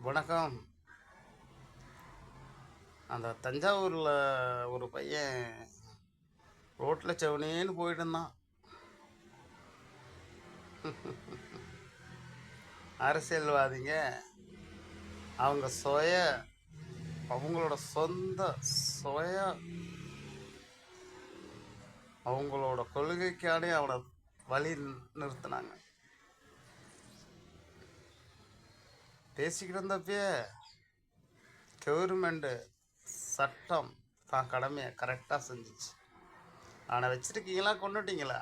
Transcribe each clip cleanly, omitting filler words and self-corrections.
வணக்கம். அந்த தஞ்சாவூரில் ஒரு பையன் ரோட்டில் செவனேன்னு போயிட்டு இருந்தான். அரசியல்வாதிங்க அவங்க அவங்களோட சொந்த சுய அவங்களோட கொள்கைக்கானே அவனை வழி நிறுத்தினாங்க. பேசிக்கிட்டு இருந்தப்பயே கவர்மெண்ட்டு சட்டம் தான் கடமையை கரெக்டாக செஞ்சிச்சு. அவனை வச்சிருக்கீங்களா, கொண்டுட்டீங்களா?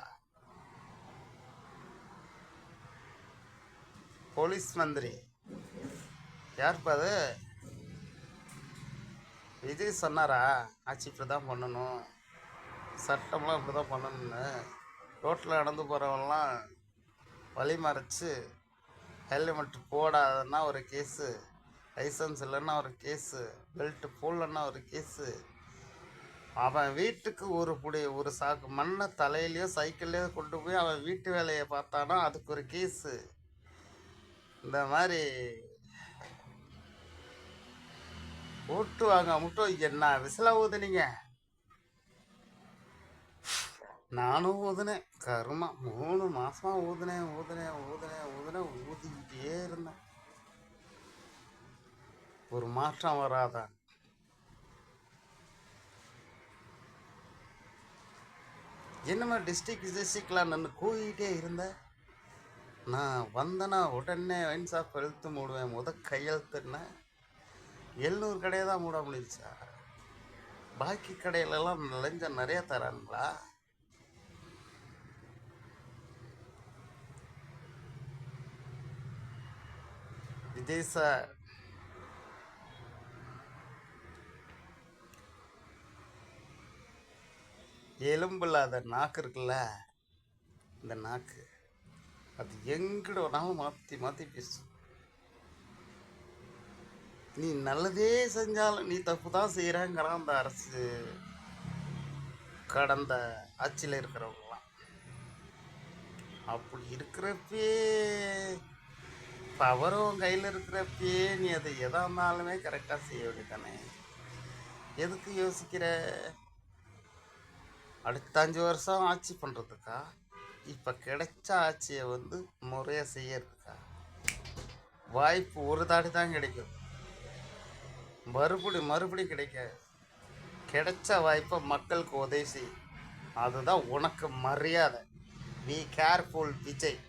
போலீஸ் மந்திரி யாருப்பா அது? விஜய் சொன்னாரா ஆட்சி இப்படி தான் பண்ணணும், சட்டம்லாம் இப்படி தான் பண்ணணும்னு? ரோட்டில் நடந்து போகிறவங்களாம் வழி மறைச்சு ஹெல்மெட் போடாதன்னா ஒரு கேஸு, லைசன்ஸ் இல்லைன்னா ஒரு கேஸு, பெல்ட்டு போடலன்னா ஒரு கேஸு, அவன் வீட்டுக்கு ஒரு சாக்கு மண்ணை தலையிலையோ சைக்கிள்லையோ கொண்டு போய் அவன் வீட்டு வேலையை பார்த்தானா அதுக்கு ஒரு கேஸு. இந்த மாதிரி ஓட்டு வாங்க மட்டும் என்ன விசிலா ஊதுனீங்க? நானும் ஊதுனேன். கருமா 3 மாசமா ஊதிக்கிட்டே இருந்தேன். ஒரு மாற்றம் வராதான்? என்னமா டிஸ்ட்ரிக்ட்லாம் நின்று கூவிக்கிட்டே இருந்த? நான் வந்தேன்னா உடனே வைன் ஷாப் எழுத்து மூடுவேன். கையெழுத்துன்னா 700 கடையை தான் மூட முடிஞ்சிச்சா? பாக்கி கடையிலலாம் லஞ்சம் நிறைய தரானுங்களா? விஜய் சார், எலும்பு இல்லாத நாக்கு இருக்குல்ல, இந்த நாக்கு அது எங்கிட்ட வேணாலும் மாற்றி மாற்றி பேசும். நீ நல்லதே செஞ்சாலும் நீ தப்பு தான் செய்கிறாங்கிறான் அந்த அரசு, கடந்த ஆட்சியில் இருக்கிறவங்களாம். அப்படி இருக்கிறப்பே பவரும் கையில் இருக்கிறப்பே நீ அதை எதா இருந்தாலுமே கரெக்டாக செய்ய வேண்டியதானே? எதுக்கு யோசிக்கிற? அடுத்த 5 வருஷம் ஆட்சி பண்ணுறதுக்கா? இப்போ கிடைச்ச ஆட்சியை முறையாக செய்யறதுக்கா? வாய்ப்பு ஒரு தாடி தான் கிடைக்கும், மறுபடி கிடைக்காது. கிடைச்ச வாய்ப்பை மக்களுக்கு உதவி செய், அதுதான் உனக்கு மரியாதை. Be careful Vijay.